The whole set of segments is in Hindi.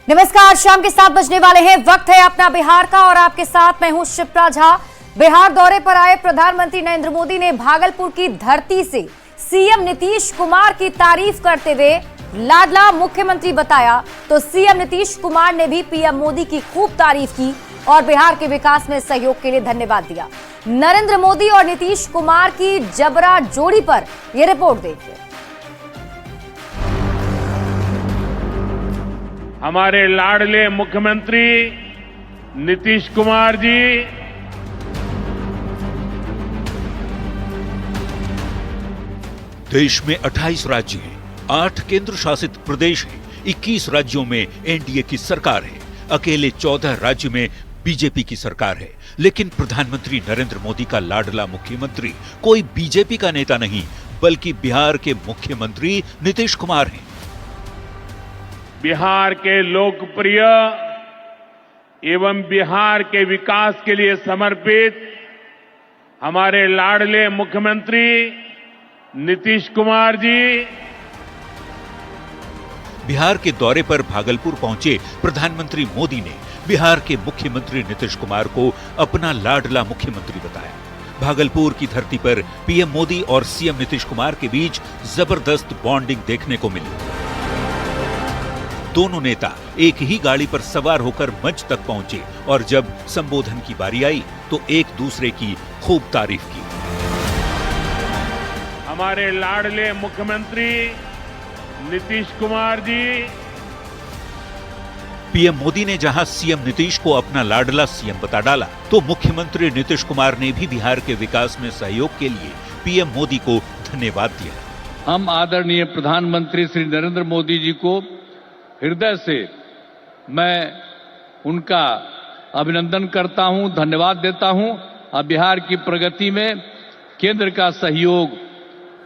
नमस्कार, शाम के 7 बजने वाले हैं। वक्त है अपना बिहार का और आपके साथ मैं हूं शिप्रा झा। बिहार दौरे पर आए प्रधानमंत्री नरेंद्र मोदी ने भागलपुर की धरती से सीएम नीतीश कुमार की तारीफ करते हुए लाडला मुख्यमंत्री बताया, तो सीएम नीतीश कुमार ने भी पीएम मोदी की खूब तारीफ की और बिहार के विकास में सहयोग के लिए धन्यवाद दिया। नरेंद्र मोदी और नीतीश कुमार की जबरा जोड़ी पर यह रिपोर्ट देखिए। हमारे लाडले मुख्यमंत्री नीतीश कुमार जी देश में 28 राज्य हैं, 8 केंद्र शासित प्रदेश हैं, 21 राज्यों में एनडीए की सरकार है, अकेले 14 राज्य में बीजेपी की सरकार है। लेकिन प्रधानमंत्री नरेंद्र मोदी का लाडला मुख्यमंत्री कोई बीजेपी का नेता नहीं, बल्कि बिहार के मुख्यमंत्री नीतीश कुमार हैं। बिहार के लोकप्रिय एवं बिहार के विकास के लिए समर्पित हमारे लाडले मुख्यमंत्री नीतीश कुमार जी बिहार के दौरे पर भागलपुर पहुंचे प्रधानमंत्री मोदी ने बिहार के मुख्यमंत्री नीतीश कुमार को अपना लाडला मुख्यमंत्री बताया। भागलपुर की धरती पर पीएम मोदी और सीएम नीतीश कुमार के बीच जबरदस्त बॉन्डिंग देखने को मिली। दोनों नेता एक ही गाड़ी पर सवार होकर मंच तक पहुंचे और जब संबोधन की बारी आई तो एक दूसरे की खूब तारीफ की। हमारे लाडले मुख्यमंत्री नीतीश कुमार जी पीएम मोदी ने जहां सीएम नीतीश को अपना लाडला सीएम बता डाला, तो मुख्यमंत्री नीतीश कुमार ने भी बिहार के विकास में सहयोग के लिए पीएम मोदी को धन्यवाद दिया। हम आदरणीय प्रधानमंत्री श्री नरेंद्र मोदी जी को हृदय से मैं उनका अभिनंदन करता हूं, धन्यवाद देता हूं। और बिहार की प्रगति में केंद्र का सहयोग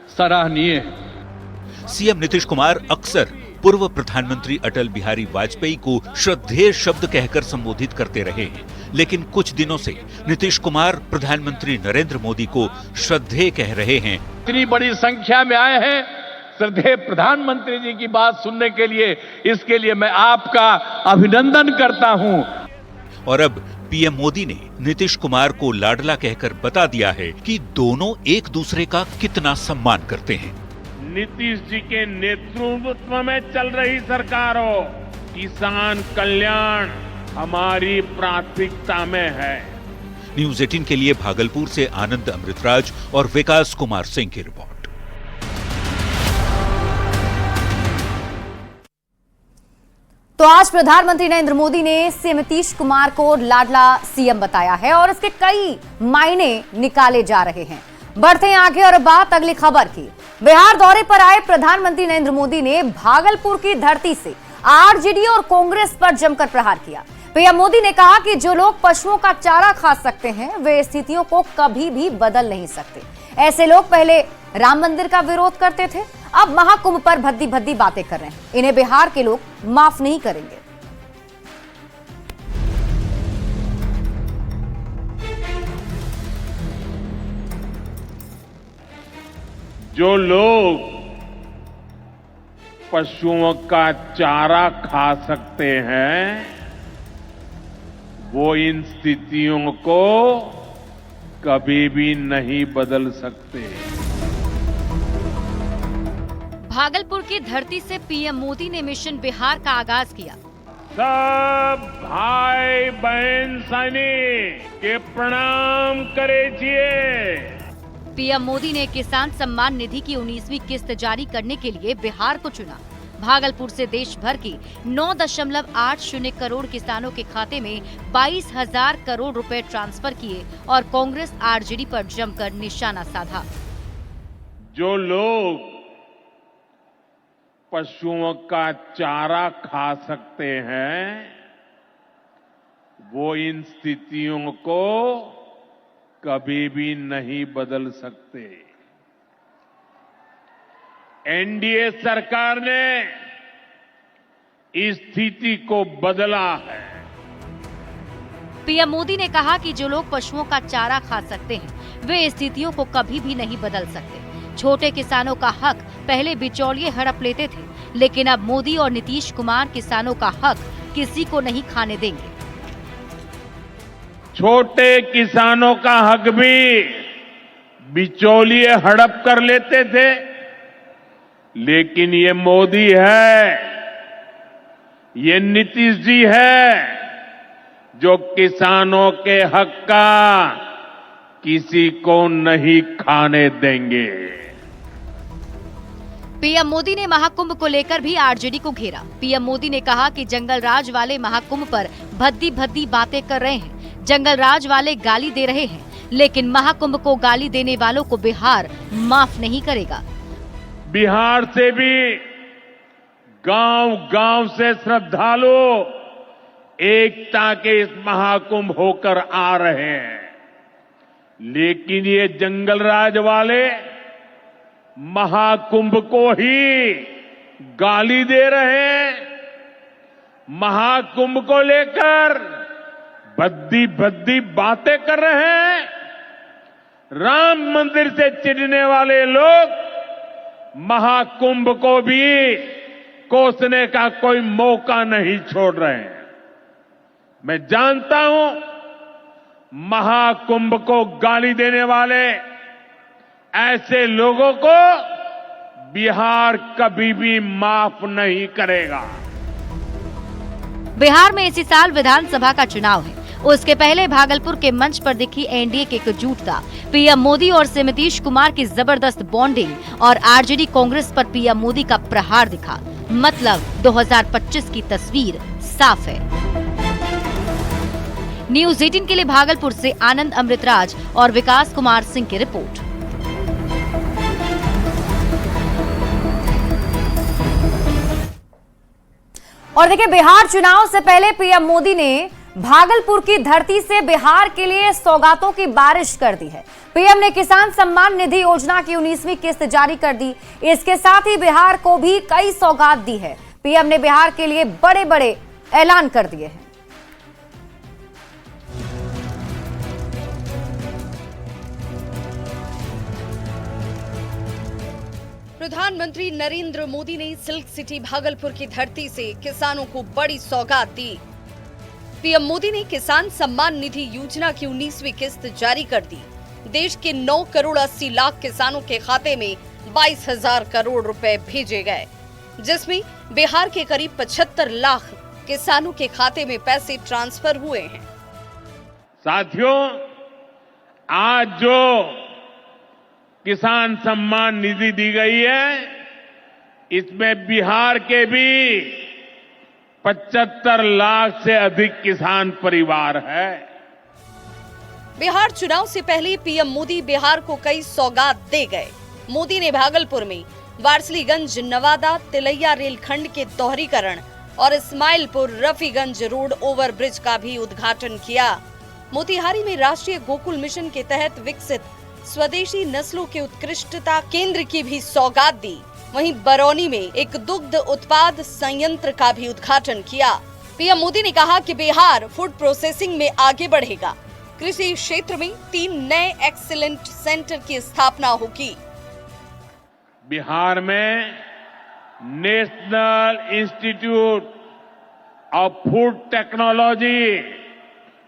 सराहनीय है। सीएम नीतीश कुमार अक्सर पूर्व प्रधानमंत्री अटल बिहारी वाजपेयी को श्रद्धेय शब्द कहकर संबोधित करते रहे हैं, लेकिन कुछ दिनों से नीतीश कुमार प्रधानमंत्री नरेंद्र मोदी को श्रद्धेय कह रहे हैं। इतनी बड़ी संख्या में आए हैं श्रद्धेय प्रधानमंत्री जी की बात सुनने के लिए, इसके लिए मैं आपका अभिनंदन करता हूं। और अब पीएम मोदी ने नीतीश कुमार को लाडला कहकर बता दिया है कि दोनों एक दूसरे का कितना सम्मान करते हैं। नीतीश जी के नेतृत्व में चल रही सरकार हो, किसान कल्याण हमारी प्राथमिकता में है। न्यूज़ 18 के लिए भागलपुर से आनंद अमृतराज और विकास कुमार सिंह की रिपोर्ट। तो आज प्रधानमंत्री नरेंद्र मोदी ने सीएम नीतीश कुमार को लाडला सीएम बताया है और इसके कई मायने निकाले जा रहे हैं। बढ़ते हैं आगे और बात अगली खबर की। बिहार दौरे पर आए प्रधानमंत्री नरेंद्र मोदी ने भागलपुर की धरती से आरजेडी और कांग्रेस पर जमकर प्रहार किया। पीएम मोदी ने कहा कि जो लोग पशुओं का चारा खा सकते हैं वे स्थितियों को कभी भी बदल नहीं सकते। ऐसे लोग पहले राम मंदिर का विरोध करते थे, अब महाकुंभ पर भद्दी भद्दी बातें कर रहे हैं। इन्हें बिहार के लोग माफ नहीं करेंगे। जो लोग पशुओं का चारा खा सकते हैं वो इन स्थितियों को कभी भी नहीं बदल सकते। भागलपुर की धरती से पीएम मोदी ने मिशन बिहार का आगाज किया। सब भाई बहन सैनिक के प्रणाम करेजिए। पीएम मोदी ने किसान सम्मान निधि की 19वीं किस्त जारी करने के लिए बिहार को चुना। भागलपुर से देश भर की 9.80 करोड़ किसानों के खाते में 22,000 करोड़ रुपए ट्रांसफर किए और कांग्रेस आरजेडी पर जमकर निशाना साधा। जो लोग पशुओं का चारा खा सकते हैं वो इन स्थितियों को कभी भी नहीं बदल सकते। एनडीए सरकार ने इस स्थिति को बदला है। पीएम मोदी ने कहा कि जो लोग पशुओं का चारा खा सकते हैं वे स्थितियों को कभी भी नहीं बदल सकते। छोटे किसानों का हक पहले बिचौलिए हड़प लेते थे, लेकिन अब मोदी और नीतीश कुमार किसानों का हक किसी को नहीं खाने देंगे। छोटे किसानों का हक भी बिचौलिए हड़प कर लेते थे, लेकिन ये मोदी है, ये नीतीश जी है जो किसानों के हक का किसी को नहीं खाने देंगे। पीएम मोदी ने महाकुंभ को लेकर भी आरजेडी को घेरा। पीएम मोदी ने कहा कि जंगल राज वाले महाकुंभ पर भद्दी भद्दी बातें कर रहे हैं, जंगल राज वाले गाली दे रहे हैं, लेकिन महाकुंभ को गाली देने वालों को बिहार माफ नहीं करेगा। बिहार से भी गांव-गांव से श्रद्धालु एकता के इस महाकुंभ होकर आ रहे हैं, लेकिन ये जंगल राज वाले महाकुंभ को ही गाली दे रहे हैं। महाकुंभ को लेकर भद्दी भद्दी बातें कर रहे हैं। राम मंदिर से चिढ़ने वाले लोग महाकुंभ को भी कोसने का कोई मौका नहीं छोड़ रहे हैं। मैं जानता हूं महाकुंभ को गाली देने वाले ऐसे लोगों को बिहार कभी भी माफ नहीं करेगा। बिहार में इसी साल विधानसभा का चुनाव है। उसके पहले भागलपुर के मंच पर दिखी एनडीए की एकजुटता, पीएम मोदी और से नीतीश कुमार की जबरदस्त बॉन्डिंग और आरजेडी कांग्रेस पर पीएम मोदी का प्रहार दिखा। मतलब 2025 की तस्वीर साफ है। न्यूज 18 के लिए भागलपुर से आनंद अमृतराज और विकास कुमार सिंह की रिपोर्ट। और देखिए, बिहार चुनाव से पहले पीएम मोदी ने भागलपुर की धरती से बिहार के लिए सौगातों की बारिश कर दी है। पीएम ने किसान सम्मान निधि योजना की 19वीं किस्त जारी कर दी। इसके साथ ही बिहार को भी कई सौगात दी है। पीएम ने बिहार के लिए बड़े बड़े ऐलान कर दिए हैं। प्रधानमंत्री नरेंद्र मोदी ने सिल्क सिटी भागलपुर की धरती से किसानों को बड़ी सौगात दी। पीएम मोदी ने किसान सम्मान निधि योजना की 19वीं किस्त जारी कर दी। देश के 9 करोड़ 80 लाख किसानों के खाते में 22,000 करोड़ रुपए भेजे गए, जिसमें बिहार के करीब 75 लाख किसानों के खाते में पैसे ट्रांसफर हुए हैं। साथियों, आज जो किसान सम्मान निधि दी गई है, इसमें बिहार के भी 75 लाख से अधिक किसान परिवार है। बिहार चुनाव से पहले पीएम मोदी बिहार को कई सौगात दे गए। मोदी ने भागलपुर में वारसलीगंज नवादा तिलैया रेलखंड के दोहरीकरण और इस्माइलपुर रफीगंज रोड ओवरब्रिज का भी उद्घाटन किया। मोतिहारी में राष्ट्रीय गोकुल मिशन के तहत विकसित स्वदेशी नस्लों के उत्कृष्टता केंद्र की भी सौगात दी। वहीं बरौनी में एक दुग्ध उत्पाद संयंत्र का भी उद्घाटन किया। पीएम मोदी ने कहा कि बिहार फूड प्रोसेसिंग में आगे बढ़ेगा। कृषि क्षेत्र में 3 नए एक्सीलेंट सेंटर की स्थापना होगी। बिहार में national institute of food technology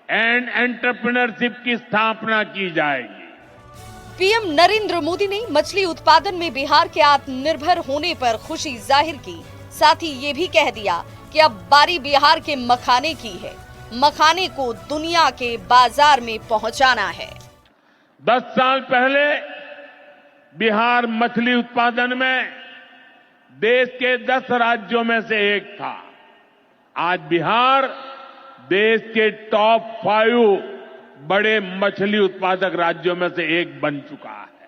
and entrepreneurship की स्थापना की जाएगी। पीएम नरेंद्र मोदी ने मछली उत्पादन में बिहार के आत्मनिर्भर होने पर खुशी जाहिर की। साथ ही ये भी कह दिया कि अब बारी बिहार के मखाने की है। मखाने को दुनिया के बाजार में पहुंचाना है। 10 साल पहले बिहार मछली उत्पादन में देश के 10 राज्यों में से एक था। आज बिहार देश के टॉप 5 बड़े मछली उत्पादक राज्यों में से एक बन चुका है।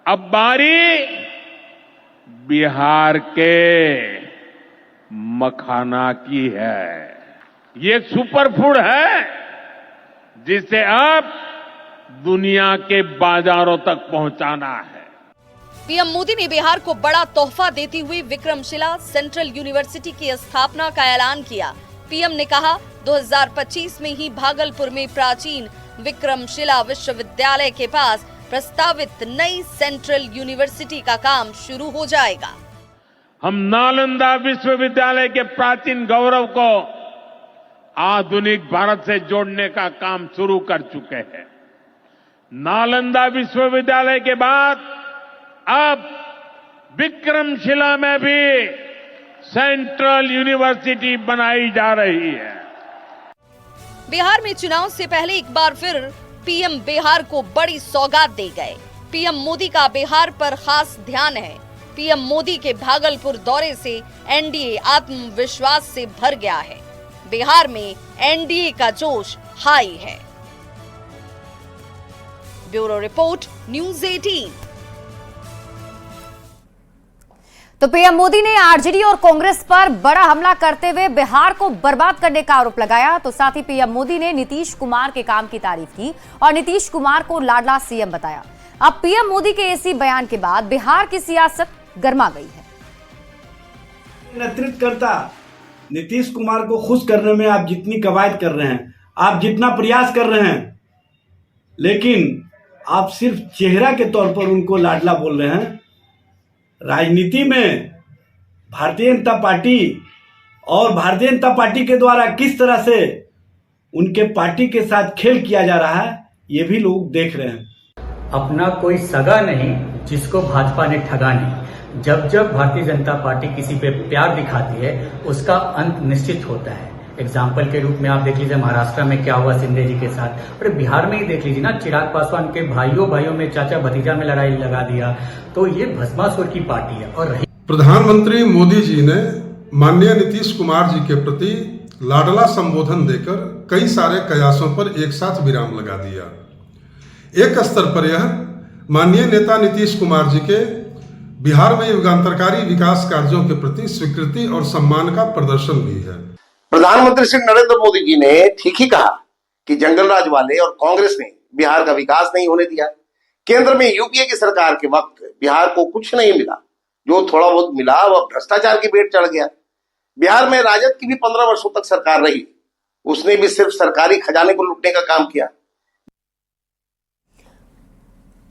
अब बारी बिहार के मखाना की है। ये एक सुपर फूड है जिसे अब दुनिया के बाजारों तक पहुंचाना है। पीएम मोदी ने बिहार को बड़ा तोहफा देते हुए विक्रमशिला सेंट्रल यूनिवर्सिटी की स्थापना का ऐलान किया। पीएम ने कहा 2025 में ही भागलपुर में प्राचीन विक्रमशिला विश्वविद्यालय के पास प्रस्तावित नई सेंट्रल यूनिवर्सिटी का काम शुरू हो जाएगा। हम नालंदा विश्वविद्यालय के प्राचीन गौरव को आधुनिक भारत से जोड़ने का काम शुरू कर चुके हैं। नालंदा विश्वविद्यालय के बाद अब विक्रमशिला में भी सेंट्रल यूनिवर्सिटी बनाई जा रही है। बिहार में चुनाव से पहले एक बार फिर पीएम बिहार को बड़ी सौगात दे गए। पीएम मोदी का बिहार पर खास ध्यान है। पीएम मोदी के भागलपुर दौरे से एनडीए आत्मविश्वास से भर गया है। बिहार में एनडीए का जोश हाई है। Bureau report, news 18। तो पीएम मोदी ने आरजेडी और कांग्रेस पर बड़ा हमला करते हुए बिहार को बर्बाद करने का आरोप लगाया। तो साथ ही पीएम मोदी ने नीतीश कुमार के काम की तारीफ की और नीतीश कुमार को लाडला सीएम बताया। अब पीएम मोदी के इसी बयान के बाद बिहार की सियासत गर्मा गई है। नेतृत्वकर्ता नीतीश कुमार को खुश करने में आप जितनी कवायद कर रहे हैं, आप जितना प्रयास कर रहे हैं, लेकिन आप सिर्फ चेहरा के तौर पर उनको लाडला बोल रहे हैं। राजनीति में भारतीय जनता पार्टी और भारतीय जनता पार्टी के द्वारा किस तरह से उनके पार्टी के साथ खेल किया जा रहा है, ये भी लोग देख रहे हैं। अपना कोई सगा नहीं जिसको भाजपा ने ठगा नहीं। जब जब भारतीय जनता पार्टी किसी पे प्यार दिखाती है, उसका अंत निश्चित होता है। एग्जाम्पल के रूप में आप देख लीजिए महाराष्ट्र में क्या हुआ शिंदे जी के साथ, और बिहार में ही देख लीजिए ना, चिराग पासवान के भाइयों में, चाचा भतीजा में लड़ाई लगा दिया। तो ये भस्मासुर की पार्टी है। और प्रधानमंत्री मोदी जी ने माननीय नीतीश कुमार जी के प्रति लाडला संबोधन देकर कई सारे कयासों पर एक साथ विराम लगा दिया। एक स्तर पर यह माननीय नेता नीतीश कुमार जी के बिहार में युगांतरकारी विकास कार्यों के प्रति स्वीकृति और सम्मान का प्रदर्शन भी है। प्रधानमंत्री श्री नरेंद्र मोदी जी ने ठीक ही कहा कि जंगल राज वाले और कांग्रेस ने बिहार का विकास नहीं होने दिया। केंद्र में यूपीए की सरकार के वक्त बिहार को कुछ नहीं मिला, जो थोड़ा बहुत मिला वह भ्रष्टाचार की भेंट चढ़ गया। बिहार में राजद की भी 15 वर्षों तक सरकार रही, उसने भी सिर्फ सरकारी खजाने को लूटने का काम किया।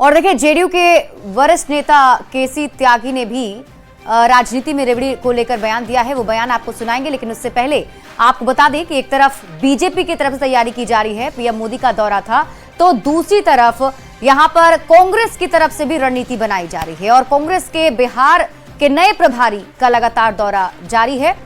और देखिए, जेडीयू के वरिष्ठ नेता केसी त्यागी ने भी राजनीति में रेवड़ी को लेकर बयान दिया है। वो बयान आपको सुनाएंगे, लेकिन उससे पहले आपको बता दें कि एक तरफ बीजेपी की तरफ से तैयारी की जा रही है, पीएम मोदी का दौरा था, तो दूसरी तरफ यहां पर कांग्रेस की तरफ से भी रणनीति बनाई जा रही है और कांग्रेस के बिहार के नए प्रभारी का लगातार दौरा जारी है।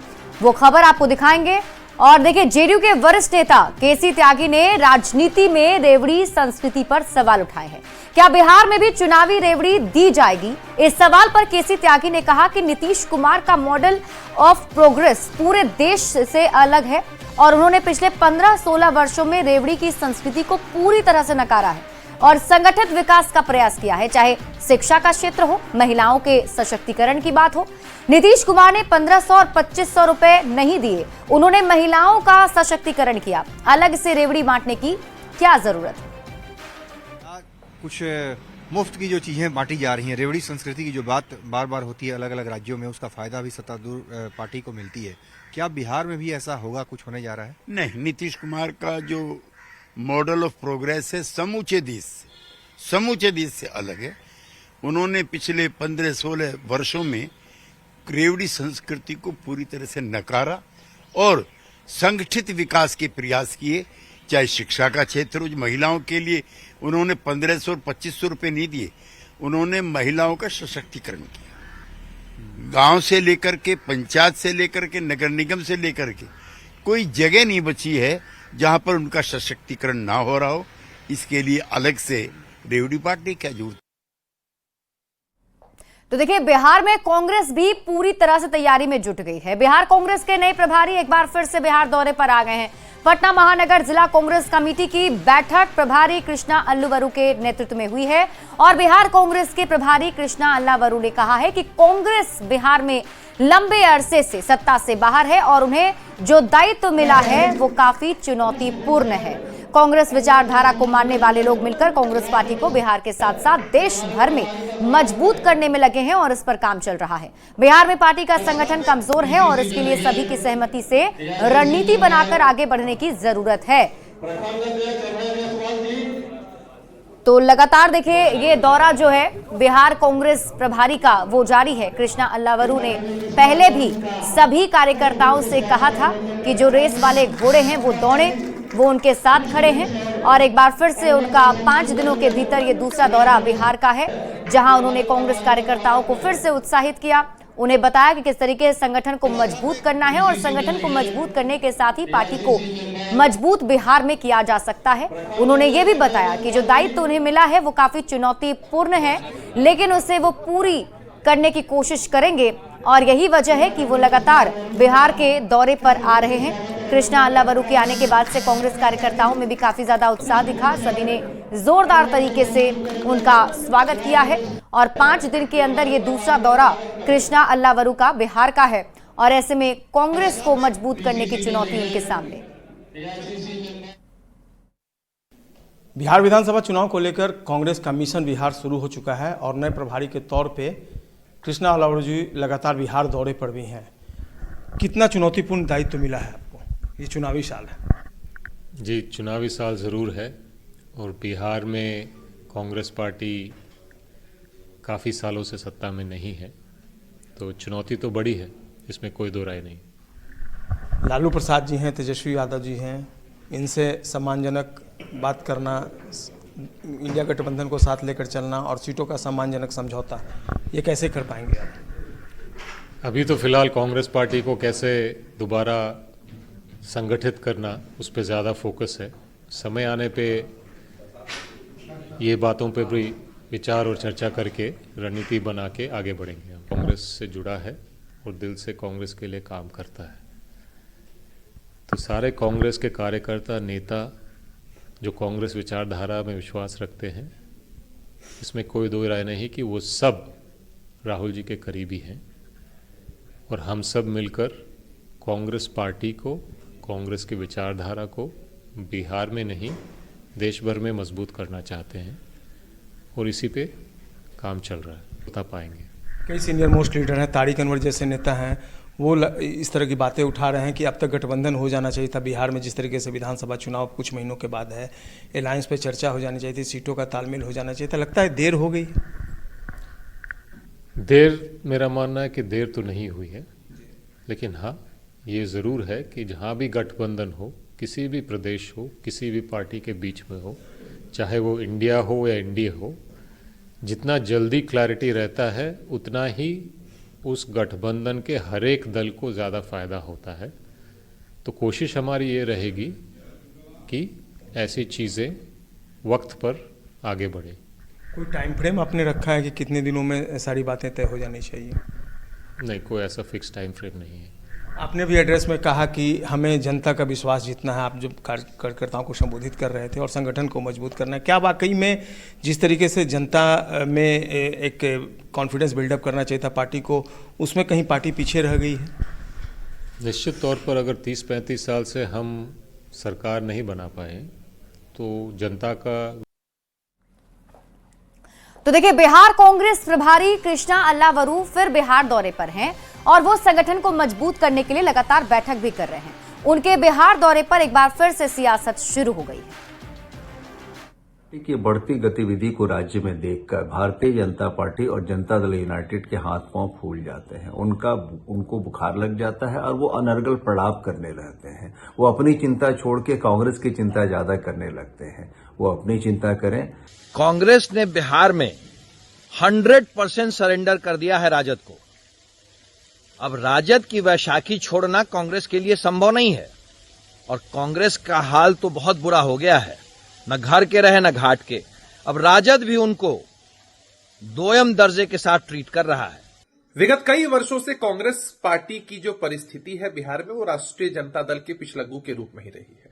वो खबर आपको दिखाएंगे। और देखिए, जेडीयू के वरिष्ठ नेता केसी त्यागी ने राजनीति में रेवड़ी संस्कृति पर सवाल उठाए हैं। क्या बिहार में भी चुनावी रेवड़ी दी जाएगी? इस सवाल पर केसी त्यागी ने कहा कि नीतीश कुमार का मॉडल ऑफ प्रोग्रेस पूरे देश से अलग है और उन्होंने पिछले 15-16 वर्षों में रेवड़ी की संस्कृति को पूरी तरह से नकारा है और संगठित विकास का प्रयास किया है, चाहे शिक्षा का क्षेत्र हो, महिलाओं के सशक्तिकरण की बात हो। नीतीश कुमार ने 1500 और 2500 रुपए नहीं दिए, उन्होंने महिलाओं का सशक्तिकरण किया। अलग से रेवड़ी बांटने की क्या जरूरत है? कुछ मुफ्त की जो चीजें बांटी जा रही हैं, रेवड़ी संस्कृति की जो बात बार बार होती है अलग अलग राज्यों में, उसका फायदा भी सत्तारूढ़ पार्टी को मिलती है। क्या बिहार में भी ऐसा होगा, कुछ होने जा रहा है? नहीं, नीतीश कुमार का जो मॉडल ऑफ प्रोग्रेस है समूचे देश से अलग है। उन्होंने पिछले 15-16 वर्षों में रेवड़ी संस्कृति को पूरी तरह से नकारा और संगठित विकास के प्रयास किए, चाहे शिक्षा का क्षेत्र हो। महिलाओं के लिए उन्होंने 1500 और 2500 रुपए नहीं दिए, उन्होंने महिलाओं का सशक्तिकरण किया। गांव से लेकर के, पंचायत से लेकर के, नगर निगम से लेकर के कोई जगह नहीं बची है जहां पर उनका सशक्तिकरण ना हो रहा हो। इसके लिए अलग से रेवड़ी बांटने की जरूरत। तो देखिए, बिहार में कांग्रेस भी पूरी तरह से तैयारी में जुट गई है। बिहार कांग्रेस के नए प्रभारी एक बार फिर से बिहार दौरे पर आ गए हैं। पटना महानगर जिला कांग्रेस कमेटी की बैठक प्रभारी कृष्णा अल्लूवरू के नेतृत्व में हुई है और बिहार कांग्रेस के प्रभारी कृष्णा अल्लूवरू ने कहा है कि कांग्रेस बिहार में लंबे अरसे से सत्ता से बाहर है और उन्हें जो दायित्व मिला है वो काफी चुनौतीपूर्ण है। कांग्रेस विचारधारा को मानने वाले लोग मिलकर कांग्रेस पार्टी को बिहार के साथ साथ देश भर में मजबूत करने में लगे हैं और इस पर काम चल रहा है। बिहार में पार्टी का संगठन कमजोर है और इसके लिए सभी की सहमति से रणनीति बनाकर आगे बढ़ने की जरूरत है। तो लगातार देखिए ये दौरा जो है बिहार कांग्रेस प्रभारी का वो जारी है। कृष्णा अल्लावरू ने पहले भी सभी कार्यकर्ताओं से कहा था कि जो रेस वाले घोड़े हैं वो दौड़े, वो उनके साथ खड़े हैं। और एक बार फिर से उनका 5 दिनों के भीतर ये दूसरा दौरा बिहार का है, जहां उन्होंने कांग्रेस कार्यकर्ताओं को फिर से उत्साहित किया, उन्हें बताया कि किस तरीके से संगठन को मजबूत करना है और संगठन को मजबूत करने के साथ ही पार्टी को मजबूत बिहार में किया जा सकता है। उन्होंने ये भी बताया कि जो दायित्व उन्हें मिला है वो काफी चुनौतीपूर्ण है, लेकिन उसे वो पूरी करने की कोशिश करेंगे और यही वजह है कि वो लगातार बिहार के दौरे पर आ रहे हैं। कृष्णा अल्लावरू के आने के बाद से कांग्रेस कार्यकर्ताओं में भी काफी ज्यादा उत्साह दिखा, सभी ने जोरदार तरीके से उनका स्वागत किया है और 5 दिन के अंदर ये दूसरा दौरा कृष्णा अल्लावरू का बिहार का है और ऐसे में कांग्रेस को मजबूत करने की चुनौती उनके सामने। बिहार विधानसभा चुनाव को लेकर कांग्रेस का मिशन बिहार शुरू हो चुका है और नए प्रभारी के तौर पे कृष्णा अल्लावरू जी लगातार बिहार दौरे पर भी हैं। कितना चुनौतीपूर्ण दायित्व मिला है आपको? ये चुनावी साल है। जी, चुनावी साल ज़रूर है और बिहार में कांग्रेस पार्टी काफ़ी सालों से सत्ता में नहीं है, तो चुनौती तो बड़ी है, इसमें कोई दो राय नहीं। लालू प्रसाद जी हैं, तेजस्वी यादव जी हैं, इनसे सम्मानजनक बात करना, इंडिया गठबंधन को साथ लेकर चलना और सीटों का सम्मानजनक समझौता, ये कैसे कर पाएंगे आप? अभी तो फिलहाल कांग्रेस पार्टी को कैसे दोबारा संगठित करना, उस पर ज़्यादा फोकस है। समय आने पे ये बातों पे भी विचार और चर्चा करके रणनीति बना के आगे बढ़ेंगे। हम कांग्रेस से जुड़ा है और दिल से कांग्रेस के लिए काम करता है, तो सारे कांग्रेस के कार्यकर्ता, नेता जो कांग्रेस विचारधारा में विश्वास रखते हैं, इसमें कोई दो राय नहीं कि वो सब राहुल जी के करीबी हैं और हम सब मिलकर कांग्रेस पार्टी को, कांग्रेस की विचारधारा को बिहार में नहीं देश भर में मजबूत करना चाहते हैं और इसी पे काम चल रहा है, बता पाएंगे। कई सीनियर मोस्ट लीडर हैं, तारिक अनवर जैसे नेता हैं, वो इस तरह की बातें उठा रहे हैं कि अब तक गठबंधन हो जाना चाहिए था बिहार में। जिस तरीके से विधानसभा चुनाव कुछ महीनों के बाद है, अलायंस पे चर्चा हो जानी चाहिए थी, सीटों का तालमेल हो जाना चाहिए था। लगता है देर हो गई। देर, मेरा मानना है कि देर तो नहीं हुई है, लेकिन हाँ ये ज़रूर है कि जहाँ भी गठबंधन हो, किसी भी प्रदेश हो, किसी भी पार्टी के बीच में हो, चाहे वो इंडिया हो या एनडीए हो, जितना जल्दी क्लैरिटी रहता है उतना ही उस गठबंधन के हर एक दल को ज़्यादा फायदा होता है। तो कोशिश हमारी ये रहेगी कि ऐसी चीज़ें वक्त पर आगे बढ़े। कोई टाइम फ्रेम आपने रखा है कि कितने दिनों में सारी बातें तय हो जानी चाहिए? नहीं, कोई ऐसा फिक्स टाइम फ्रेम नहीं है। आपने भी एड्रेस में कहा कि हमें जनता का विश्वास जीतना है। आप जब कार्यकर्ताओं को संबोधित कर रहे थे और संगठन को मजबूत करना है, क्या वाकई में जिस तरीके से जनता में एक कॉन्फिडेंस बिल्डअप करना चाहिए था पार्टी को, उसमें कहीं पार्टी पीछे रह गई है? निश्चित तौर पर अगर 30-35 साल से हम सरकार नहीं बना पाए तो जनता का। तो देखिए, बिहार कांग्रेस प्रभारी कृष्णा अल्लावरू फिर बिहार दौरे पर हैं और वो संगठन को मजबूत करने के लिए लगातार बैठक भी कर रहे हैं। उनके बिहार दौरे पर एक बार फिर से सियासत शुरू हो गई है। की बढ़ती गतिविधि को राज्य में देखकर भारतीय जनता पार्टी और जनता दल यूनाइटेड के हाथ पांव फूल जाते हैं। उनको बुखार लग जाता है और वो अनर्गल प्रलाप करने लगते हैं। वो अपनी चिंता छोड़ के कांग्रेस की चिंता ज्यादा करने लगते हैं। वो अपनी चिंता करें। कांग्रेस ने बिहार में 100% सरेंडर कर दिया है राजद को। अब राजद की वैशाखी छोड़ना कांग्रेस के लिए संभव नहीं है और कांग्रेस का हाल तो बहुत बुरा हो गया है, न घर के रहे न घाट के। अब राजद भी उनको दोयम दर्जे के साथ ट्रीट कर रहा है। विगत कई वर्षों से कांग्रेस पार्टी की जो परिस्थिति है बिहार में, वो राष्ट्रीय जनता दल के पिछलग्गू के रूप में ही रही है।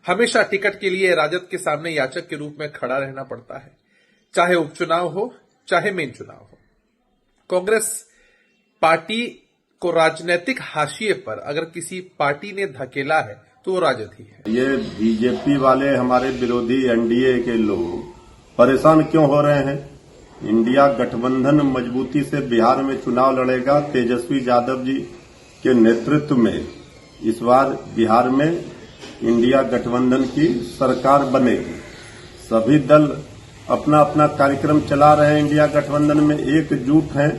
हमेशा टिकट के लिए राजद के सामने याचक के रूप में खड़ा रहना पड़ता है, चाहे उपचुनाव हो चाहे मेन चुनाव हो। कांग्रेस पार्टी को राजनीतिक हाशिए पर अगर किसी पार्टी ने धकेला है तो वो राजद ही है। ये बीजेपी वाले हमारे विरोधी एनडीए के लोग परेशान क्यों हो रहे हैं? इंडिया गठबंधन मजबूती से बिहार में चुनाव लड़ेगा। तेजस्वी यादव जी के नेतृत्व में इस बार बिहार में इंडिया गठबंधन की सरकार बनेगी। सभी दल अपना अपना कार्यक्रम चला रहे हैं, इंडिया गठबंधन में एकजुट हैं।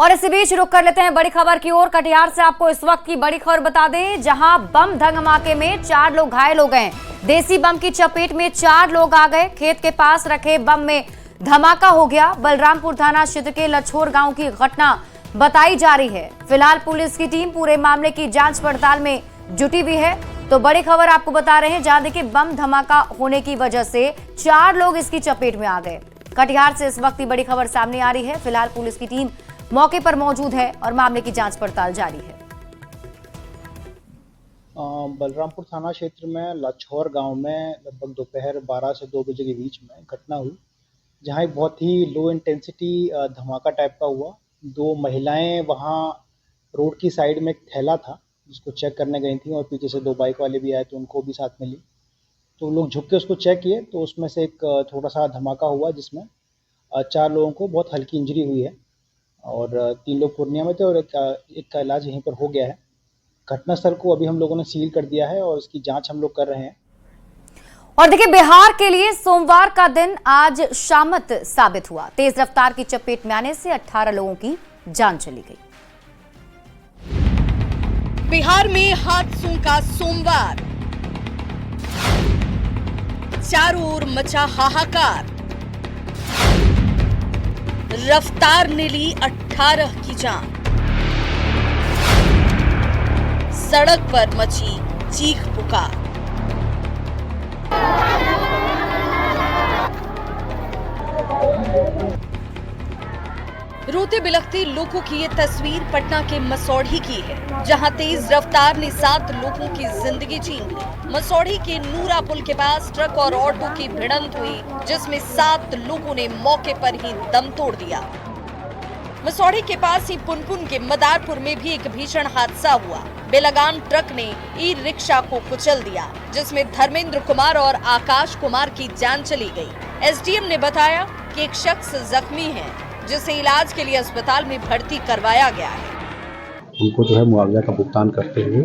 और इसी बीच रुक कर लेते हैं बड़ी खबर की ओर। कटिहार से आपको इस वक्त की बड़ी खबर बता दें, जहां बम धमाके में 4 लोग घायल हो गए। देसी बम की चपेट में 4 लोग आ गए। खेत के पास रखे बम में धमाका हो गया। बलरामपुर थाना क्षेत्र के लछोर गांव की घटना बताई जा रही है। फिलहाल पुलिस की टीम पूरे मामले की जांच पड़ताल में जुटी हुई है। तो बड़ी खबर आपको बता रहे हैं, जहां देखिए बम धमाका होने की वजह से 4 लोग इसकी चपेट में आ गए। कटिहार से इस वक्त की बड़ी खबर सामने आ रही है। फिलहाल पुलिस की टीम मौके पर मौजूद है और मामले की जांच पड़ताल जारी है। बलरामपुर थाना क्षेत्र में लछोर गांव में लगभग दोपहर 12 से 2 बजे के बीच में घटना हुई, जहां एक बहुत ही लो इंटेंसिटी धमाका टाइप का हुआ। 2 महिलाएं वहां रोड की साइड में एक थैला था जिसको चेक करने गई थी, और पीछे से 2 बाइक वाले भी आए तो उनको भी साथ में ली। तो लोग झुक के उसको चेक किए तो उसमें से एक थोड़ा सा धमाका हुआ, जिसमें 4 लोगों को बहुत हल्की इंजरी हुई है और 3 लोग पूर्णिया में थे और एक का इलाज यहीं पर हो गया है। घटनास्थल को अभी हम लोगों ने सील कर दिया है और इसकी जांच हम लोग कर रहे हैं। और देखिए, बिहार के लिए सोमवार का दिन आज शामत साबित हुआ। तेज रफ्तार की चपेट में आने से 18 लोगों की जान चली गई। बिहार में हादसों का सोमवार, चारों ओर मचा हाहाकार। रफ्तार ने ली 18 की जान। सड़क पर मची चीख पुकार। रोते बिलखते लोगों की ये तस्वीर पटना के मसौढ़ी की है, जहां तेज रफ्तार ने 7 लोगों की जिंदगी छीन ली। मसौढ़ी के नूरा पुल के पास ट्रक और ऑटो की भिड़ंत हुई, जिसमें 7 लोगों ने मौके पर ही दम तोड़ दिया। मसौढ़ी के पास ही पुनपुन के मदारपुर में भी एक भीषण हादसा हुआ। बेलगाम ट्रक ने ई रिक्शा को कुचल दिया, जिसमें धर्मेंद्र कुमार और आकाश कुमार की जान चली गई। एसडीएम ने बताया कि एक शख्स जख्मी है, जिसे इलाज के लिए अस्पताल में भर्ती करवाया गया है। उनको जो है मुआवजा का भुगतान करते हुए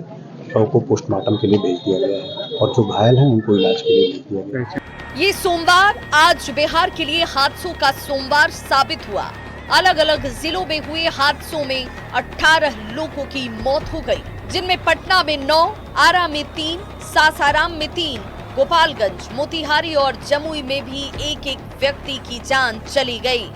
शव को पोस्टमार्टम के लिए भेज दिया गया है और जो घायल हैं उनको इलाज के लिए भेज दिया गया है। ये सोमवार आज बिहार के लिए हादसों का सोमवार साबित हुआ। अलग अलग जिलों में हुए हादसों में 18 लोगों की मौत हो गई, जिनमें पटना में 9, आरा में 3, सासाराम में 3, गोपालगंज, मोतिहारी और जमुई में भी एक व्यक्ति की जान चली गई।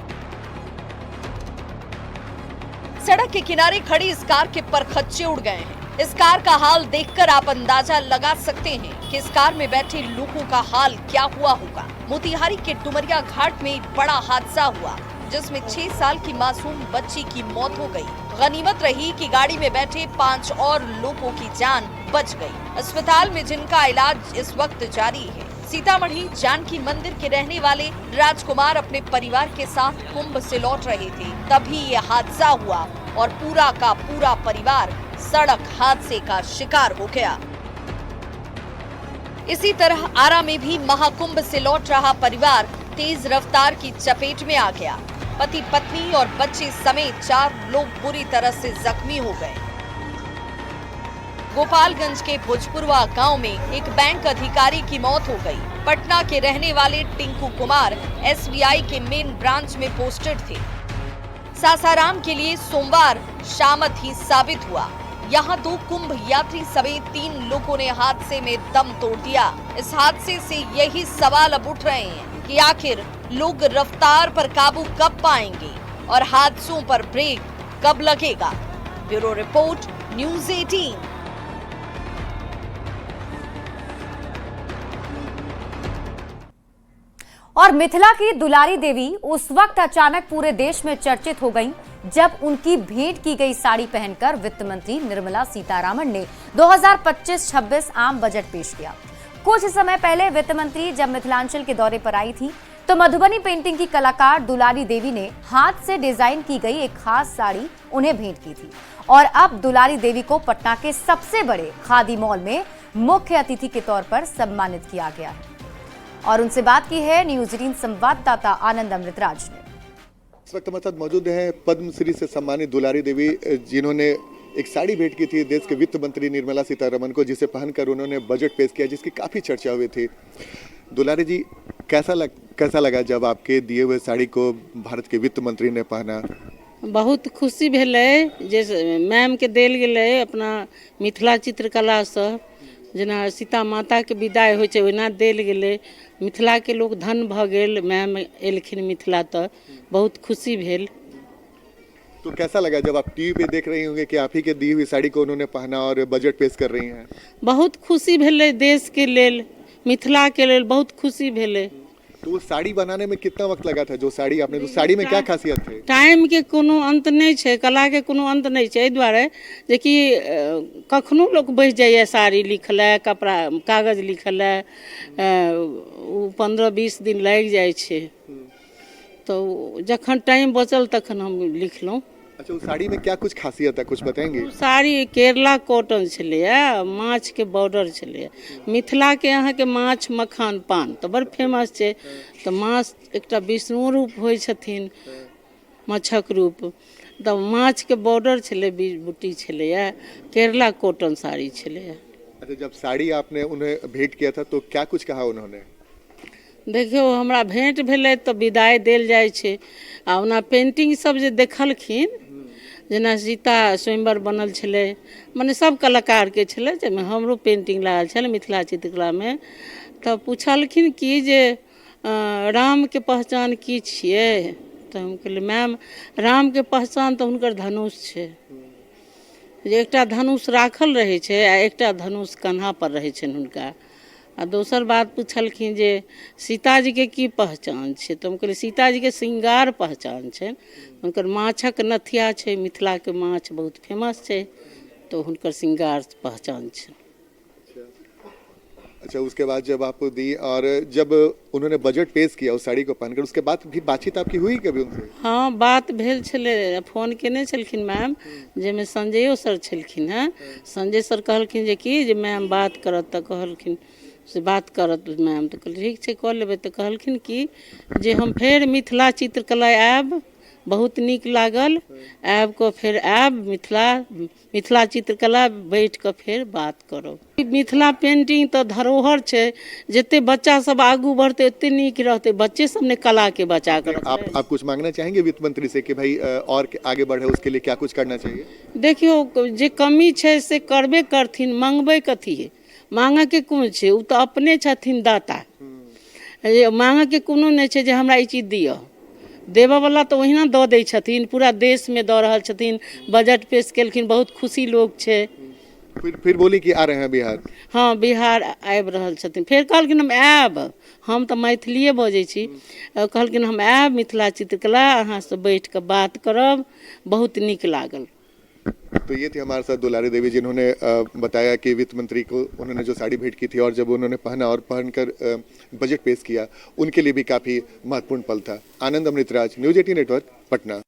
सड़क के किनारे खड़ी इस कार के परखच्चे उड़ गए हैं। इस कार का हाल देखकर आप अंदाजा लगा सकते हैं कि इस कार में बैठे लोगों का हाल क्या हुआ होगा। मोतिहारी के डुमरिया घाट में बड़ा हादसा हुआ, जिसमें 6 साल की मासूम बच्ची की मौत हो गई। गनीमत रही कि गाड़ी में बैठे 5 और लोगों की जान बच गई। अस्पताल में जिनका इलाज इस वक्त जारी है। सीतामढ़ी जानकी मंदिर के रहने वाले राजकुमार अपने परिवार के साथ कुंभ से लौट रहे थे, तभी ये हादसा हुआ और पूरा का पूरा परिवार सड़क हादसे का शिकार हो गया। इसी तरह आरा में भी महाकुंभ से लौट रहा परिवार तेज रफ्तार की चपेट में आ गया। पति पत्नी और बच्चे समेत 4 लोग बुरी तरह से जख्मी हो गए। गोपालगंज के भोजपुरवा गांव में एक बैंक अधिकारी की मौत हो गई। पटना के रहने वाले टिंकू कुमार एसबीआई के मेन ब्रांच में पोस्टेड थे। सासाराम के लिए सोमवार शामत ही साबित हुआ। यहाँ 2 कुंभ यात्री समेत 3 लोगों ने हादसे में दम तोड़ दिया। इस हादसे से यही सवाल अब उठ रहे हैं कि आखिर लोग रफ्तार पर काबू कब पाएंगे और हादसों पर ब्रेक कब लगेगा। Bureau report, news 18। और मिथिला की दुलारी देवी उस वक्त अचानक पूरे देश में चर्चित हो गईं, जब उनकी भेंट की गई साड़ी पहनकर वित्त मंत्री निर्मला सीतारामन ने 2025-26 आम बजट पेश किया। कुछ समय पहले वित्त मंत्री जब मिथिलांचल के दौरे पर आई थी, तो मधुबनी पेंटिंग की कलाकार दुलारी देवी ने हाथ से डिजाइन की गई एक खास साड़ी उन्हें भेंट की थी। और अब दुलारी देवी को पटना के सबसे बड़े खादी मॉल में मुख्य अतिथि के तौर पर सम्मानित किया गया है। और उनसे बात की है न्यूज़ 18 संवाददाता आनंद अमृतराज ने। इस वक्त हमारे साथ मौजूद हैं पद्मश्री से सम्मानित दुलारी देवी, जिन्होंने एक साड़ी भेंट की थी देश के वित्त मंत्री निर्मला सीतारमण को, जिसे पहनकर उन्होंने बजट पेश किया, जिसकी काफ़ी चर्चा हुई थी। दुलारी जी, कैसा लगा जब आपके दिए हुए साड़ी को भारत के वित्त मंत्री ने पहना? बहुत खुशी भेलै जे मैम के देल गेलै अपना मिथिला चित्रकला से, जेना सीता माता के विदाई होइ छै ओहिना देल गेलै। मिथिला के लोग धन भऽ गेल, मैम एलखिन मिथिला तऽ बहुत खुशी भेल। तो कैसा लगा जब आप टीवी पे देख रही होंगे कि आप ही के दी हुई साड़ी को उन्होंने पहना और बजट पेश कर रही हैं? बहुत खुशी भेलै, देश के लेल, मिथिला के लेल बहुत खुशी भेलै। तो वो साड़ी बनाने में कितना वक्त लगा था? जो साड़ी आपने, तो साड़ी में क्या खासियत है? टाइम के कोनो अंत नहीं छै, कला के कोनो अंत नहीं छै, एहि दुआरे जे कि कखनो लोग बैस जाइए साड़ी लिखले, कपड़ा कागज लिखले, 15-20 दिन लागि जाइ छै, तो जखन टाइम बचल तखन हम लिखलहुँ। अच्छा, उस साड़ी में क्या कुछ खासियत है, कुछ बताएंगे? साड़ी केरला कॉटन छलैए, माछ के बॉर्डर छलैए। मिथिला के यहाँ के माछ मखान पान तो बड़ फेमस छै, तो माछ एकटा विष्णु रूप होइ छथिन, माछक रूप, तो माछ के बॉर्डर छलै, बूटी छलैए, केरला कॉटन साड़ी छलैए। अच्छा, जब साड़ी आपने उन्हें भेंट किया था तो क्या कुछ कहा उन्होंने? देखियो हमरा भेंट भेलै तऽ विदाई देल जाइ छै, आ ओना पेंटिंग सब जे देखलखिन, जेना सीता स्वयंवर बनल छलै, मने सब कलाकार के छलै, जाहिमे हमरो पेंटिंग लागल छलै मिथिला चित्रकला में, तऽ पूछलखिन कि जे राम के पहचान की छियै? तऽ हम कहलियै मैम राम के पहचान तऽ हुनकर धनुष छै, जे एकटा धनुष राखल रहै छै आ एकटा धनुष कन्हा पर रहै छनि हुनका। आ दोसर बात पूछलखिन जे सीताजी के की पहचान छै? तऽ हम कहलियै सीताजी के श्रृंगार पहचान छै, हुनकर माछक नथिया छै, मिथिला के माछ बहुत फेमस छै, तो हुनकर श्रृंगार पहचान छै। अच्छा, उसके बाद जब आप दी और जब उन्होंने बजट पेश किया उस साड़ी को पहनकर, उसके बाद भी बातचीत आपकी हुई कभी उनसे? हाँ, बात भेल छलै, फोन केने छलखिन मैम, जाहिमे संजयो सर छलखिन हैं। संजय सर कहलखिन जे कि जे मैम बात करत, तऽ कहलखिन से बात करत मैम, तऽ कहलियै ठीक छै कऽ लेबै। तऽ कहलखिन कि जे हम फेर मिथिला चित्रकला आयब, बहुत नीक लागल, आबि कऽ फेर आयब मिथिला चित्रकला बैठ कऽ फेर बात करब। मिथिला पेंटिंग तऽ धरोहर छै, जते बच्चा सब आगू बढ़ते ओते नीक रहते, बच्चे सब ने कला के बचा कर। आप कुछ मांगना चाहेंगे वित्त मंत्री से कि भाई और आगे बढ़े, उसके लिए क्या कुछ करना चाहिए? देखियो जे कमी छै से करबे करथिन, मांगबे कथी, मांगे के कोन छै, ओ तऽ अपने छथिन दाता, मांगे के कोनो नहि छै जे हमरा ई चीज दिअ, देबऽ वाला तऽ ओहिना दऽ दै छथिन, पूरा देश में दऽ रहल छथिन, बजट पेश केलखिन, बहुत खुशी लोग छै। फिर बोली कि आ रहे हैं बिहार? हाँ, बिहार आबि रहल छथिन, फेर कहलखिन हम आयब, हम तऽ मैथिलीए बजै छी, कहलखिन हम आयब मिथिला चित्रकला, अहाँ से बैठ कऽ बात करब, बहुत नीक लागल। तो ये थी हमारे साथ दुलारी देवी, जिन्होंने बताया कि वित्त मंत्री को उन्होंने जो साड़ी भेंट की थी और जब उन्होंने पहना और पहनकर बजट पेश किया, उनके लिए भी काफी महत्वपूर्ण पल था। आनंद अमृतराज, न्यूज़ 18 नेटवर्क, पटना।